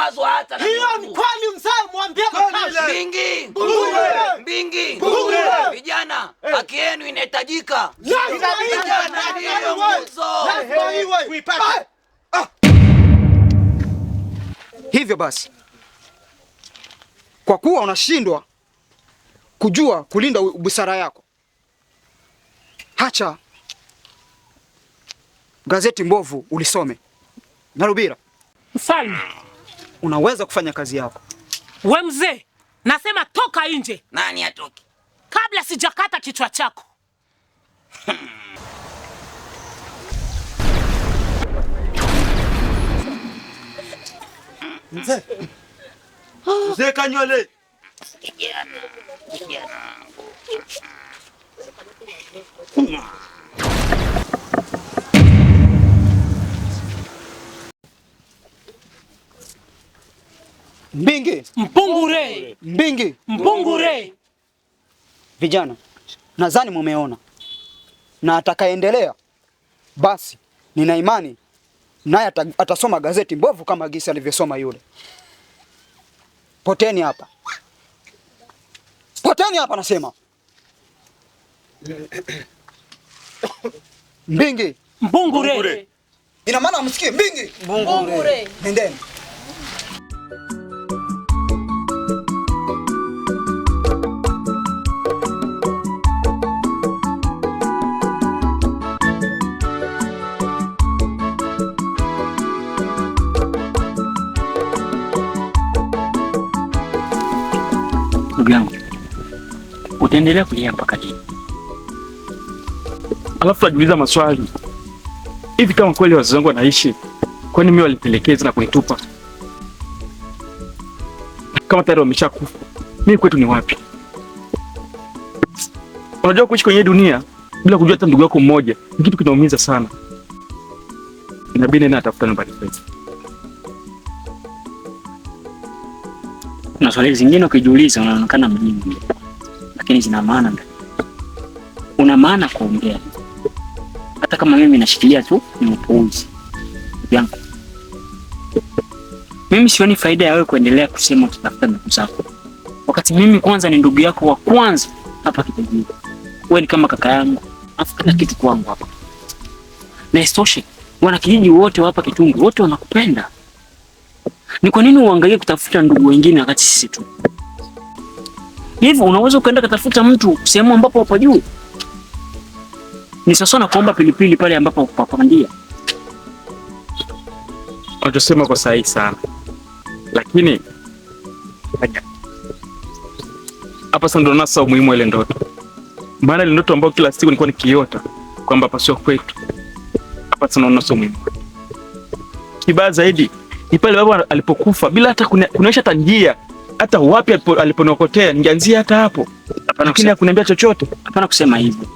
Sikuwazwa hata na hiyo ni kweli mzee, mwambie makazi. Mbingi. Vijana, haki yenu inahitajika. Vijana ndio nguzo. Hivyo basi, kwa kuwa unashindwa kujua kulinda busara yako, hacha gazeti mbovu ulisome. Narubira, Mfalme, unaweza kufanya kazi yako. we mzee, nasema toka nje. Nani atoki? Kabla sijakata kichwa chako. Mzee Kanyole. Mbingi. Mpungure. Vijana, nadhani mumeona, na atakaendelea basi nina imani naye atasoma gazeti mbovu kama gisi alivyosoma yule. Poteni hapa. Poteni hapa nasema. Mbingi. Mpungure. Ina maana msikie Mbingi. Mpungure. Nendeni. Ndugu yangu, utaendelea kulia mpaka lini? Alafu najiuliza maswali. Hivi kama kweli wazazi wangu wanaishi, kwani mimi walipelekeza na kunitupa? Kama tayari wameshakufa, mimi kwetu ni wapi? Unajua kuishi kwenye dunia bila kujua hata ndugu yako mmoja ni kitu kinaumiza sana. Inabidi na atafuta nyumbani kwetu. Na swali zingine ukijiuliza unaonekana mjinga, lakini zina maana ndani. Una maana kuongea. Hata kama mimi nashikilia tu ni upuuzi. Yangu. Mimi sioni faida ya wewe kuendelea kusema utatafuta ndugu zako, wakati mimi kwanza ni ndugu yako wa kwanza hapa kijijini. Wewe ni kama kaka yangu, afu kila kitu kwangu hapa. Na isitoshe, wana kijiji wote hapa Kitungu wote wanakupenda. Ni kwa nini uangalie kutafuta ndugu wengine wakati sisi tu? Hivi unaweza ukaenda kutafuta mtu sehemu ambapo hapajui? Ni sasa na kuomba pilipili pale ambapo papandia. Unachosema kwa sahihi sana. Lakini hapa sasa ndo nasa umuhimu ile ndoto. Maana ile ndoto ambayo kila siku nilikuwa nikiota kwamba hapa sio kwetu. Hapa sasa naona sio muhimu. Kibaya zaidi ni pale baba alipokufa bila hata kunaisha hata njia, hata wapi aliponokotea, ningeanzia hata hapo. Lakini hakuniambia chochote. Hapana kusema hivyo.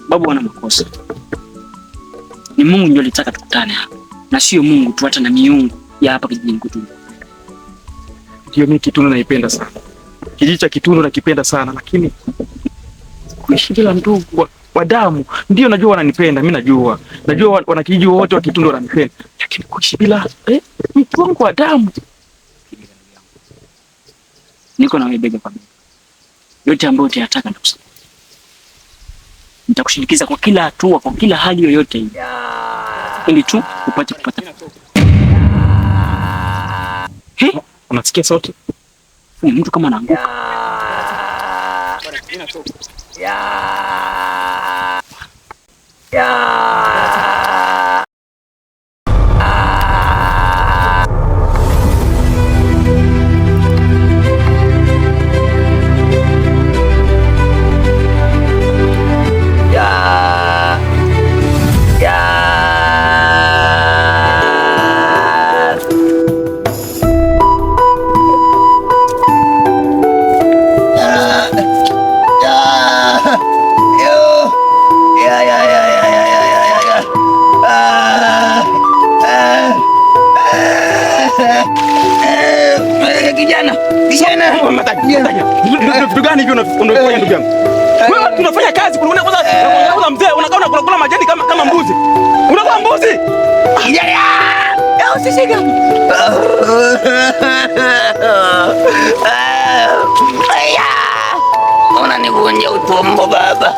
Babu ana makosa. Ni Mungu ndio alitaka tukutane hapa. Na sio Mungu tu, hata na miungu ya hapa kijijini kwetu. Ndio mimi Kitundu naipenda sana. Kijiji cha Kitundu nakipenda sana, lakini kuishi bila ndugu wa damu ndio najua wananipenda, mimi najua. Najua wanakijiji wote wa Kitundu wananipenda. Lakini kuishi bila mtu wangu wa damu. Niko na wewe bega kwa bega. Yote ambayo utayataka nitakusaidia. Nitakushindikiza kwa kila hatua, kwa kila hali yoyote ile. Ili tu upate kupata. Unasikia sauti? Mtu kama anaanguka. Vitu gani hivi unafanya ndugu yangu? Wewe tunafanya kazi unakula majani kama mbuzi. Unakula mbuzi? Unanivunja utumbo baba.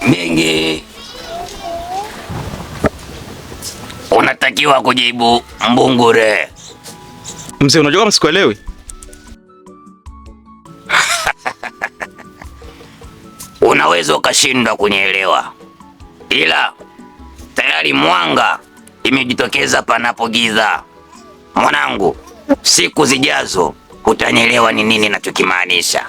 Mingi, unatakiwa kujibu mbungure. Mzee, unajua kama sikuelewi? Unaweza ukashindwa kunielewa, ila tayari mwanga imejitokeza panapo giza. Mwanangu, siku zijazo utanielewa ni nini ninachokimaanisha.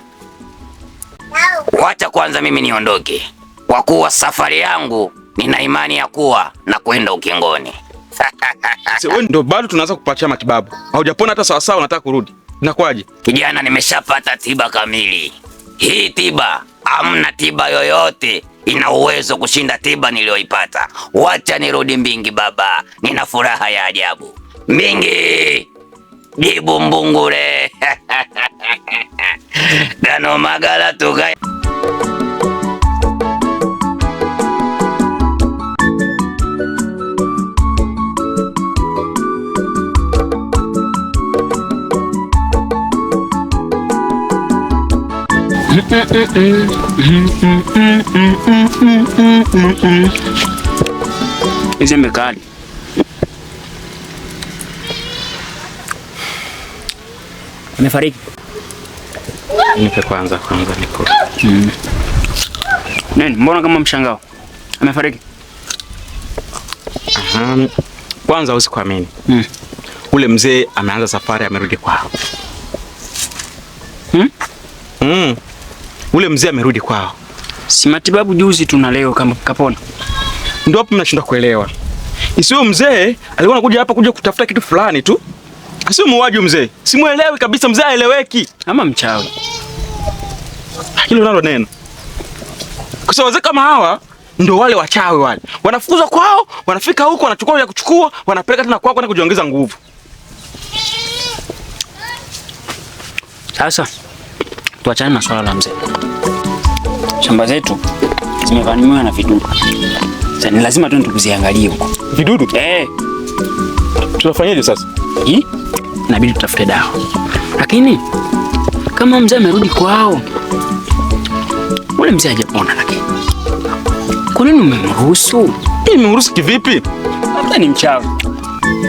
Wacha kwanza mimi niondoke, kwa kuwa safari yangu nina imani ya kuwa na kwenda ukingoni. Wewe ndio bado tunaanza kupatia matibabu. Haujapona hata sawa sawa, unataka kurudi. Inakwaje? Kijana, nimeshapata tiba kamili. Hii tiba, hamna tiba yoyote ina uwezo kushinda tiba niliyoipata. Wacha nirudi Mbingi baba, nina furaha ya ajabu. Mbingi, jibu mbungure. Dano magala tuka. Hizi mekali. Amefariki. Nipe kwanza niko. Nani? Mbona kama mshangao? Amefariki. Kwanza usikuamini. Ule mzee ameanza safari, amerudi kwao. Ule mzee amerudi kwao. Si matibabu juzi tuna leo kama kapona. Ndio hapo mnashindwa kuelewa. Isiwe mzee alikuwa anakuja hapa kuja kutafuta kitu fulani tu. Asiwe muuaji mzee. Simuelewi kabisa, mzee haeleweki. Ama mchawi. Hilo nalo neno. Kwa sababu wazee kama hawa ndio wale wachawi wale. Wanafukuzwa kwao, wanafika huko wanachukua ya kuchukua, wanapeleka tena kwao kwenda kujiongeza nguvu. Sasa tuachane na swala la mzee. Shamba zetu zimevamiwa na vidudu. Sasa ni lazima tu tukuziangalie huko. Vidudu? Tunafanyaje sasa? Inabidi tutafute dawa. Lakini kama mzee amerudi kwao, ule mzee hajapona, lakini kwa nini umemruhusu? Nimemruhusu kivipi? Labda ni mchawi.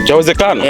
Chawezekana.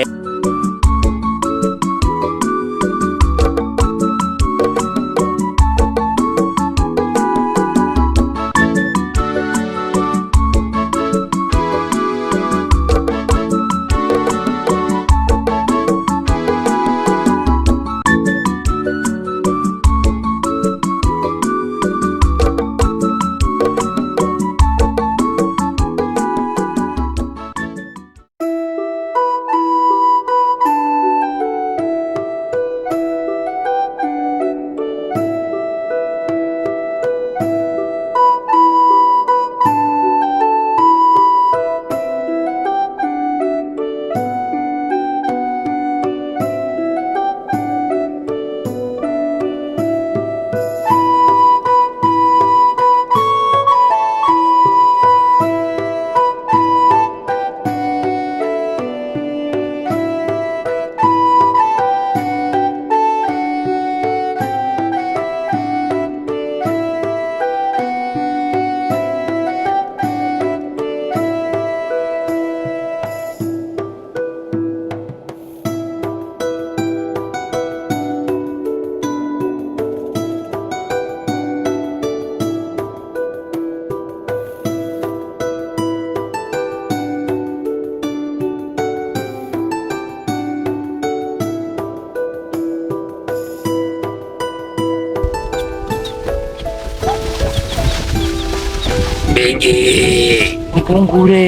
Mbingi. Mpungure.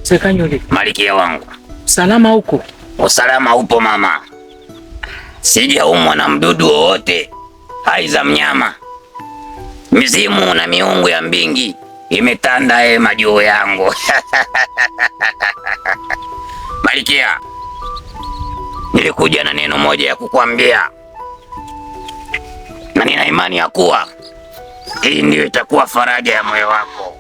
Sekanyole. Malikia wangu. Salama huko? Usalama upo mama. Sijaumwa na mdudu wowote, aiza mnyama. Mizimu na miungu ya Mbingi imetanda hema juu yangu. Malikia, nilikuja na neno moja ya kukuambia, na nina imani ya kuwa hii ndio itakuwa faraja ya moyo wako.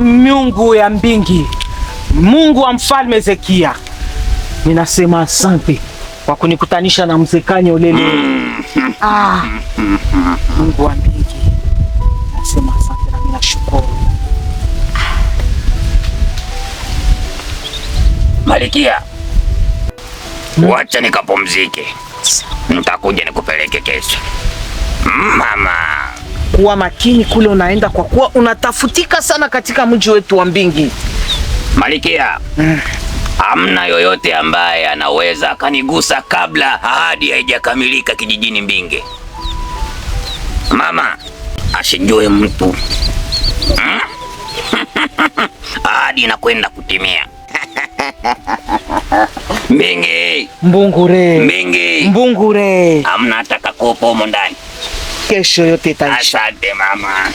Miungu ya Mbingi, Mungu wa Mfalme Hezekia, ninasema asante kwa kunikutanisha na mzee Kanyole. Mungu wa Mbingi, nasema asante na ninashukuru. Malikia, wacha nikapumzike. Nitakuja nikupeleke kesho. Mama, kuwa makini kule unaenda, kwa kuwa unatafutika sana katika mji wetu wa Mbingi. Malikia, hamna yoyote ambaye anaweza akanigusa kabla ahadi haijakamilika kijijini Mbingi. Mama, asijue mtu. Ahadi inakwenda kutimia. Mbingi. Mbungure. Mbingi. Mbungure. Hamna hata kakopo humo ndani. Kesho yote itaisha. Asante mama.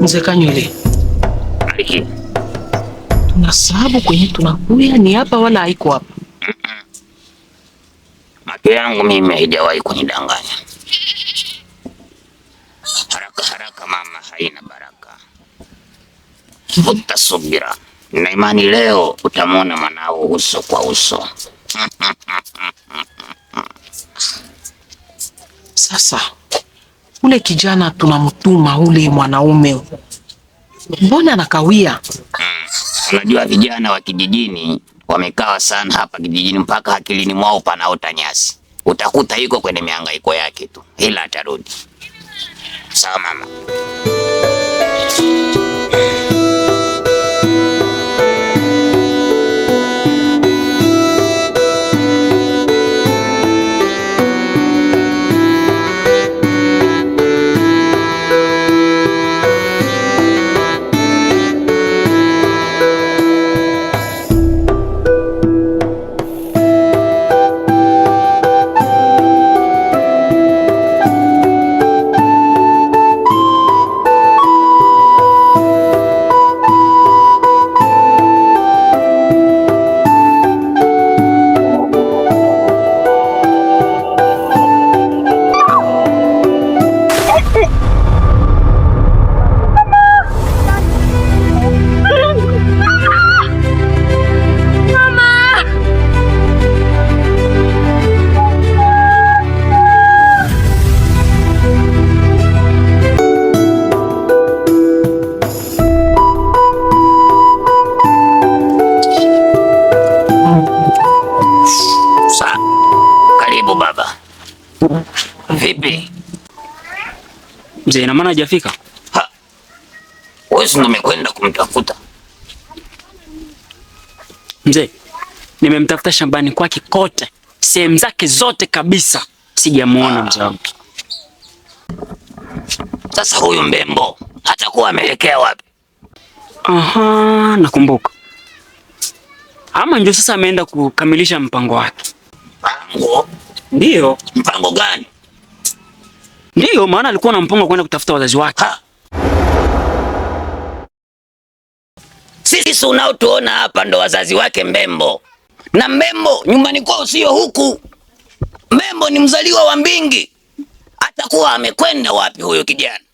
Mzee Kanyole, tunasababu kwenye tunakuya ni hapa wala haiko hapa? Macho yangu mimi haijawahi kunidanganya. Haraka haraka mama haina baraka. Vuta subira. Na imani leo utamwona mwanao uso kwa uso. Sasa ule kijana tunamtuma, ule mwanaume, mbona anakawia? Unajua vijana wa kijijini wamekaa sana hapa kijijini mpaka akilini mwao panaota nyasi. Utakuta yuko kwenye mihangaiko yake tu, ila atarudi. Sawa mama. Vipi? Mzee, ina maana hajafika? Wewe ndio umekwenda kumtafuta? Mzee, nimemtafuta shambani kwake kote, sehemu zake zote kabisa, sijamuona mzee wangu. Sasa huyu Mbembo atakuwa ameelekea wapi? Aha, nakumbuka. Ama ndio sasa ameenda kukamilisha mpango wake. Mpango? Ndiyo. Mpango gani? Ndiyo, maana alikuwa na mpango wa kwenda kutafuta wazazi wake. Sisi unaotuona hapa ndo wazazi wake Mbembo. Na Mbembo nyumbani kwao sio huku. Mbembo ni mzaliwa wa Mbingi. Atakuwa amekwenda wapi huyo kijana?